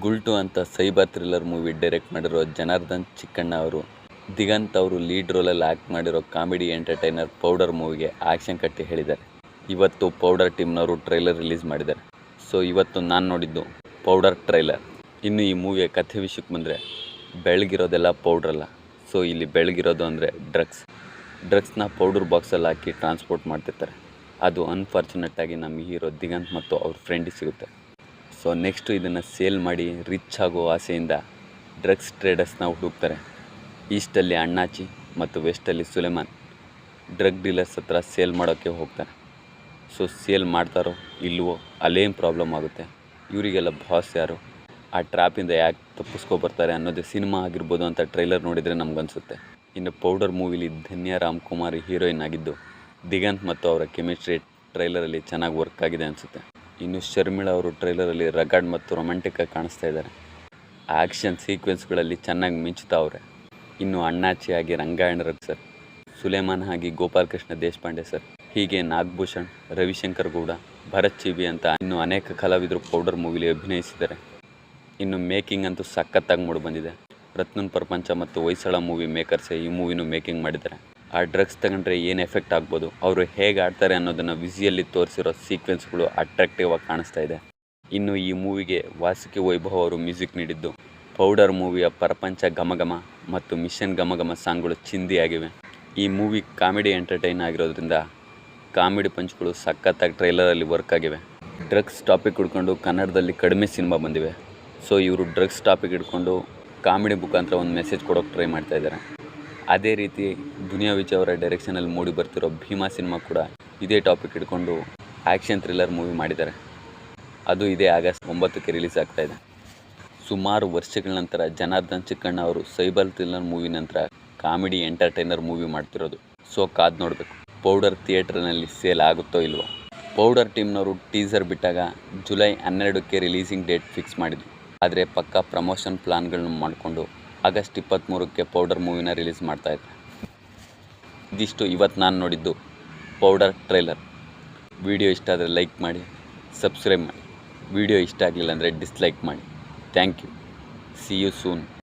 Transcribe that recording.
ಗುಲ್ಟು ಅಂತ cyber thriller movie direct ಮಾಡಿರೋ ಜನಾರ್ದನ್ ಚಿಕ್ಕಣ್ಣ ಅವರು ದಿಗಂತ್ ಅವರು ಲೀಡ್ ರೋಲಲ್ಲಿ ಆ್ಯಕ್ಟ್ ಮಾಡಿರೋ ಕಾಮಿಡಿ ಎಂಟರ್ಟೈನರ್ ಪೌಡರ್ ಮೂವಿಗೆ ಆ್ಯಕ್ಷನ್ ಕಟ್ಟಿ ಹೇಳಿದ್ದಾರೆ. ಇವತ್ತು ಪೌಡರ್ ಟೀಮ್ನವರು ಟ್ರೈಲರ್ ರಿಲೀಸ್ ಮಾಡಿದ್ದಾರೆ. ಸೊ ಇವತ್ತು ನಾನು ನೋಡಿದ್ದು ಪೌಡರ್ ಟ್ರೈಲರ್. ಇನ್ನು ಈ ಮೂವಿಯ ಕಥೆ ವಿಷಯಕ್ಕೆ ಬಂದರೆ, ಬೆಳಗಿರೋದೆಲ್ಲ ಪೌಡ್ರಲ್ಲ. ಸೊ ಇಲ್ಲಿ ಬೆಳಗಿರೋದು ಅಂದರೆ ಡ್ರಗ್ಸ್ನ ಪೌಡರ್ ಬಾಕ್ಸಲ್ಲಿ ಹಾಕಿ ಟ್ರಾನ್ಸ್ಪೋರ್ಟ್ ಮಾಡ್ತಿರ್ತಾರೆ. ಅದು ಅನ್ಫಾರ್ಚುನೇಟಾಗಿ ನಮ್ಮ ಹೀರೋ ದಿಗಂತ್ ಮತ್ತು ಅವ್ರ ಫ್ರೆಂಡಿಗೆ ಸಿಗುತ್ತೆ. ಸೊ ನೆಕ್ಸ್ಟು ಇದನ್ನು ಸೇಲ್ ಮಾಡಿ ರಿಚ್ ಆಗೋ ಆಸೆಯಿಂದ ಡ್ರಗ್ಸ್ ಟ್ರೇಡರ್ಸ್ನ ಹುಡುಕ್ತಾರೆ. ಈಸ್ಟಲ್ಲಿ ಅಣ್ಣಾಚಿ ಮತ್ತು ವೆಸ್ಟಲ್ಲಿ ಸುಲೇಮಾನ್ ಡ್ರಗ್ ಡೀಲರ್ಸ್ ಹತ್ರ ಸೇಲ್ ಮಾಡೋಕ್ಕೆ ಹೋಗ್ತಾರೆ. ಸೊ ಸೇಲ್ ಮಾಡ್ತಾರೋ ಇಲ್ವೋ ಅಲ್ಲೇನು ಪ್ರಾಬ್ಲಮ್ ಆಗುತ್ತೆ, ಇವರಿಗೆಲ್ಲ ಬಾಸ್ ಯಾರು, ಆ ಟ್ರ್ಯಾಪಿಂದ ಯಾಕೆ ತಪ್ಪಿಸ್ಕೊಬರ್ತಾರೆ ಅನ್ನೋದೇ ಸಿನಿಮಾ ಆಗಿರ್ಬೋದು ಅಂತ ಟ್ರೈಲರ್ ನೋಡಿದರೆ ನಮಗನ್ಸುತ್ತೆ. ಇನ್ನು ಪೌಡರ್ ಮೂವಿಲಿ ಧನ್ಯ ರಾಮ್ಕುಮಾರ್ ಹೀರೋಯಿನ್ ಆಗಿದ್ದು, ದಿಗಂತ್ ಮತ್ತು ಅವರ ಕೆಮಿಸ್ಟ್ರಿ ಟ್ರೈಲರಲ್ಲಿ ಚೆನ್ನಾಗಿ ವರ್ಕ್ ಆಗಿದೆ ಅನಿಸುತ್ತೆ. ಇನ್ನು ಶರ್ಮಿಳಾ ಅವರು ಟ್ರೈಲರಲ್ಲಿ ರಗಾಡ್ ಮತ್ತು ರೊಮ್ಯಾಂಟಿಕ್ಕಾಗಿ ಕಾಣಿಸ್ತಾ ಇದ್ದಾರೆ. ಆ್ಯಕ್ಷನ್ ಸೀಕ್ವೆನ್ಸ್ಗಳಲ್ಲಿ ಚೆನ್ನಾಗಿ ಮಿಂಚುತ್ತಾ ಅವ್ರೆ. ಇನ್ನು ಅಣ್ಣಾಚಿ ಆಗಿ ರಂಗಾಯಣರಗ್ ಸರ್, ಸುಲೇಮಾನ್ ಆಗಿ ಗೋಪಾಲ್ ಕೃಷ್ಣ ದೇಶಪಾಂಡೆ ಸರ್, ಹೀಗೆ ನಾಗಭೂಷಣ್, ರವಿಶಂಕರ್ ಗೌಡ, ಭರತ್ ಚಿಬಿ ಅಂತ ಇನ್ನು ಅನೇಕ ಕಲಾವಿದರು ಪೌಡರ್ ಮೂವಿಲಿ ಅಭಿನಯಿಸಿದ್ದಾರೆ. ಇನ್ನು ಮೇಕಿಂಗ್ ಅಂತೂ ಸಖತ್ತಾಗಿ ಮೂಡಿ ಬಂದಿದೆ. ರತ್ನನ್ ಪ್ರಪಂಚ ಮತ್ತು ಹೊಯ್ಸಳ ಮೂವಿ ಮೇಕರ್ಸೇ ಈ ಮೂವಿನೂ ಮೇಕಿಂಗ್ ಮಾಡಿದ್ದಾರೆ. ಆ ಡ್ರಗ್ಸ್ ತಗೊಂಡ್ರೆ ಏನು ಎಫೆಕ್ಟ್ ಆಗ್ಬೋದು, ಅವರು ಹೇಗೆ ಆಡ್ತಾರೆ ಅನ್ನೋದನ್ನು ವಿಸಿಯಲ್ಲಿ ತೋರಿಸಿರೋ ಸೀಕ್ವೆನ್ಸ್ಗಳು ಅಟ್ರಾಕ್ಟಿವ್ ಆಗಿ ಕಾಣಿಸ್ತಾ ಇದೆ. ಇನ್ನು ಈ ಮೂವಿಗೆ ವಾಸುಕಿ ವೈಭವ್ ಅವರು ಮ್ಯೂಸಿಕ್ ನೀಡಿದ್ದು, ಪೌಡರ್ ಮೂವಿಯ ಪ್ರಪಂಚ ಘಮಘಮ ಮತ್ತು ಮಿಷನ್ ಘಮಘಮ ಸಾಂಗ್ಗಳು ಚಿಂದಿಯಾಗಿವೆ. ಈ ಮೂವಿ ಕಾಮಿಡಿ ಎಂಟರ್ಟೈನ್ ಆಗಿರೋದ್ರಿಂದ ಕಾಮಿಡಿ ಪಂಚ್ಗಳು ಸಖತ್ತಾಗಿ ಟ್ರೈಲರಲ್ಲಿ ವರ್ಕ್ ಆಗಿವೆ. ಡ್ರಗ್ಸ್ ಟಾಪಿಕ್ ಹಿಡ್ಕೊಂಡು ಕನ್ನಡದಲ್ಲಿ ಕಡಿಮೆ ಸಿನಿಮಾ ಬಂದಿವೆ. ಸೊ ಇವರು ಡ್ರಗ್ಸ್ ಟಾಪಿಕ್ ಹಿಡ್ಕೊಂಡು ಕಾಮಿಡಿ ಮುಖಾಂತರ ಒಂದು ಮೆಸೇಜ್ ಕೊಡೋಕ್ಕೆ ಟ್ರೈ ಮಾಡ್ತಾ ಇದ್ದಾರೆ. ಅದೇ ರೀತಿ ದುನಿಯಾ ವಿಜಯ್ ಅವರ ಡೈರೆಕ್ಷನಲ್ಲಿ ಮೂಡಿ ಬರ್ತಿರೋ ಭೀಮಾ ಸಿನಿಮಾ ಕೂಡ ಇದೇ ಟಾಪಿಕ್ ಹಿಡ್ಕೊಂಡು ಆ್ಯಕ್ಷನ್ ಥ್ರಿಲ್ಲರ್ ಮೂವಿ ಮಾಡಿದ್ದಾರೆ. ಅದು ಇದೇ ಆಗಸ್ಟ್ 9ಕ್ಕೆ ರಿಲೀಸ್ ಆಗ್ತಾ ಇದೆ. ಸುಮಾರು ವರ್ಷಗಳ ನಂತರ ಜನಾರ್ದನ್ ಚಿಕ್ಕಣ್ಣ ಅವರು ಸೈಬರ್ ಥ್ರಿಲ್ಲರ್ ಮೂವಿ ನಂತರ ಕಾಮಿಡಿ ಎಂಟರ್ಟೈನರ್ ಮೂವಿ ಮಾಡ್ತಿರೋದು. ಸೊ ಕಾದು ನೋಡಬೇಕು ಪೌಡರ್ ಥಿಯೇಟ್ರ್ನಲ್ಲಿ ಸೇಲ್ ಆಗುತ್ತೋ ಇಲ್ವೋ. ಪೌಡರ್ ಟೀಮ್ನವರು ಟೀಸರ್ ಬಿಟ್ಟಾಗ ಜುಲೈ 12ಕ್ಕೆ ರಿಲೀಸಿಂಗ್ ಡೇಟ್ ಫಿಕ್ಸ್ ಮಾಡಿದ್ರು. ಆದರೆ ಪಕ್ಕಾ ಪ್ರಮೋಷನ್ ಪ್ಲಾನ್ಗಳನ್ನ ಮಾಡಿಕೊಂಡು ಆಗಸ್ಟ್ 23ಕ್ಕೆ ಪೌಡರ್ ಮೂವಿನ ರಿಲೀಸ್ ಮಾಡ್ತಾಯಿದ್ದಾರೆ. ಇದಿಷ್ಟು ಇವತ್ತು ನಾನು ನೋಡಿದ್ದು ಪೌಡರ್ ಟ್ರೈಲರ್. ವಿಡಿಯೋ ಇಷ್ಟ ಆದರೆ ಲೈಕ್ ಮಾಡಿ, ಸಬ್ಸ್ಕ್ರೈಬ್ ಮಾಡಿ. ವಿಡಿಯೋ ಇಷ್ಟ ಆಗಲಿಲ್ಲ ಅಂದರೆ ಡಿಸ್ಲೈಕ್ ಮಾಡಿ. Thank you. See you soon.